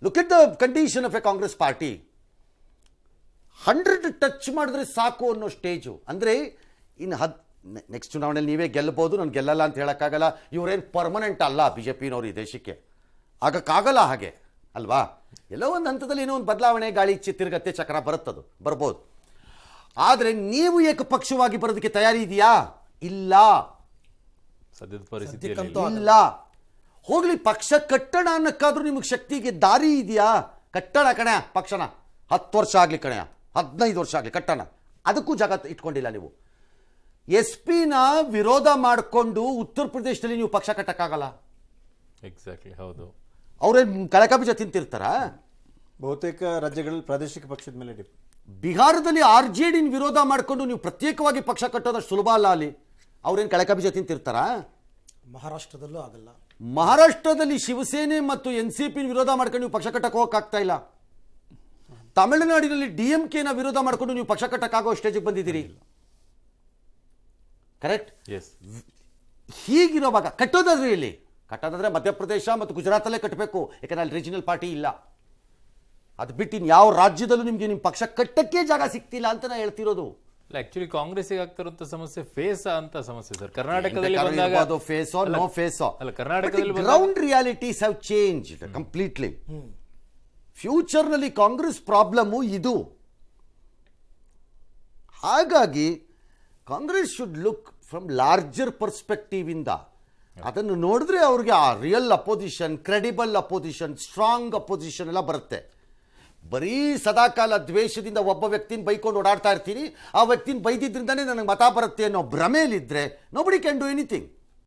Look at the condition of A Congress party. 100 touch ಮಾಡಿದ್ರೆ ಸಾಕು ಅನ್ನೋ ಸ್ಟೇಜು. ಅಂದರೆ ಇನ್ನು ನೆಕ್ಸ್ಟ್ ಚುನಾವಣೆಯಲ್ಲಿ ನೀವೇ ಗೆಲ್ಲಬಹುದು, ನಾನು ಗೆಲ್ಲಲ್ಲ ಅಂತ ಹೇಳೋಕ್ಕಾಗಲ್ಲ. ಇವರೇನು ಪರ್ಮನೆಂಟ್ ಅಲ್ಲ BJPನವರು ಈ ದೇಶಕ್ಕೆ, ಆಗಕ್ಕಾಗಲ್ಲ ಹಾಗೆ ಅಲ್ವಾ. ಎಲ್ಲೋ ಒಂದು ಹಂತದಲ್ಲಿ ಏನೋ ಒಂದು ಬದಲಾವಣೆ, ಗಾಳಿ ತಿರುಗತ್ತೆ, ಚಕ್ರ ಬರ್ಬೋದು. ಆದರೆ ನೀವು ಏಕಪಕ್ಷವಾಗಿ ಬರೋದಕ್ಕೆ ತಯಾರಿ ಇದೆಯಾ? ಇಲ್ಲ, ಸದ್ಯದ ಪರಿಸ್ಥಿತಿ ಇಲ್ಲ. ಹೋಗ್ಲಿ, ಪಕ್ಷ ಕಟ್ಟಣ ಅನ್ನಕ್ಕಾದ್ರೂ ನಿಮಗೆ ಶಕ್ತಿಗೆ ದಾರಿ ಇದೆಯಾ? ಕಟ್ಟಣ ಕಣೆ ಪಕ್ಷನ, 10 ವರ್ಷ ಆಗಲಿ ಕಣೆ, 15 ವರ್ಷ ಆಗಲಿ ಕಟ್ಟಣ. ಅದಕ್ಕೂ ಜಾಗ ಇಟ್ಕೊಂಡಿಲ್ಲ ನೀವು. SP ವಿರೋಧ ಮಾಡಿಕೊಂಡು ಉತ್ತರ ಪ್ರದೇಶದಲ್ಲಿ ನೀವು ಪಕ್ಷ ಕಟ್ಟಕ್ಕಾಗಲ್ಲ. ಎಕ್ಸಾಕ್ಟ್ಲಿ, ಹೌದು. ಅವ್ರೇನು ಕಳಕ ಬೀಜ ತಿಂತಿರ್ತಾರ? ಬಹುತೇಕ ರಾಜ್ಯಗಳಲ್ಲಿ ಪ್ರಾದೇಶಿಕ ಪಕ್ಷದ ಮೇಲೆ ಡಿಪೆಂಡ್. ಬಿಹಾರದಲ್ಲಿ RJD ವಿರೋಧ ಮಾಡಿಕೊಂಡು ನೀವು ಪ್ರತ್ಯೇಕವಾಗಿ ಪಕ್ಷ ಕಟ್ಟೋದಷ್ಟು ಸುಲಭ ಅಲ್ಲ. ಅಲ್ಲಿ ಅವ್ರೇನು ಕಳಕ ಬೀಜ ತಿಂತಿರ್ತಾರ? ಮಹಾರಾಷ್ಟ್ರದಲ್ಲೂ ಆಗಲ್ಲ. ಮಹಾರಾಷ್ಟ್ರದಲ್ಲಿ ಶಿವಸೇನೆ ಮತ್ತು NCP ವಿರೋಧ ಮಾಡ್ಕೊಂಡು ನೀವು ಪಕ್ಷ ಕಟ್ಟಕ್ಕೆ ಹೋಗಕ್ಕಾಗ್ತಾ ಇಲ್ಲ. ತಮಿಳುನಾಡಿನಲ್ಲಿ DMKನ ವಿರೋಧ ಮಾಡಿಕೊಂಡು ನೀವು ಪಕ್ಷ ಕಟ್ಟಕ್ಕಾಗೋ ಸ್ಟೇಜಿಗೆ ಬಂದಿದ್ದೀರಿ. ಕರೆಕ್ಟ್? ಎಸ್. ಹೀಗಿರೋವಾಗ ಕಟ್ಟೋದಾದ್ರೆ ಮಧ್ಯಪ್ರದೇಶ ಮತ್ತು ಗುಜರಾತಲ್ಲೇ ಕಟ್ಟಬೇಕು. ಯಾಕಂದ್ರೆ ಅಲ್ಲಿ ರೀಜನಲ್ ಪಾರ್ಟಿ ಇಲ್ಲ. ಅದು ಬಿಟ್ಟು ಇನ್ನು ಯಾವ ರಾಜ್ಯದಲ್ಲೂ ನಿಮಗೆ ನಿಮ್ಮ ಪಕ್ಷ ಕಟ್ಟಕ್ಕೆ ಜಾಗ ಸಿಗ್ತಿಲ್ಲ ಅಂತ ನಾನು ಹೇಳ್ತಿರೋದು. ಆಕ್ಚುಲಿ ಕಾಂಗ್ರೆಸ್ಗೆ ಆಗ್ತಿರುವಂತ ಸಮಸ್ಯೆ ಫೇಸ್ ಅಂತ ಸಮಸ್ಯೆ ಸರ್. ಕರ್ನಾಟಕದಲ್ಲಿ ಬಂದಾಗ ಫೇಸೋ ನೋ ಫೇಸೋ ಅಲ್ಲ, ಕರ್ನಾಟಕದಲ್ಲಿ ground realities have changed completely. ಫ್ಯೂಚರ್ನಲ್ಲಿ ಕಾಂಗ್ರೆಸ್ ಪ್ರಾಬ್ಲಮ್ಮು ಇದು. ಹಾಗಾಗಿ Congress should look from larger perspective ಇಂದ. ಅದನ್ನು ನೋಡಿದ್ರೆ ಅವ್ರಿಗೆ ಆ real opposition, credible opposition, strong opposition ಎಲ್ಲ ಬರುತ್ತೆ. ಬರೀ ಸದಾಕಾಲ ದ್ವೇಷದಿಂದ ಒಬ್ಬ ವ್ಯಕ್ತಿನ ಬೈಕೊಂಡು ಓಡಾಡ್ತಾ ಇರ್ತೀನಿ, ಆ ವ್ಯಕ್ತಿನ ಬೈದಿದ್ರಿಂದನೇ ನನಗೆ ಮತ ಬರುತ್ತೆ ಅನ್ನೋ ಭ್ರಮೆಯಲ್ಲಿದ್ದರೆ ನೋಬಡಿ ಕ್ಯಾನ್ ಡೂ ಎನಿಥಿಂಗ್.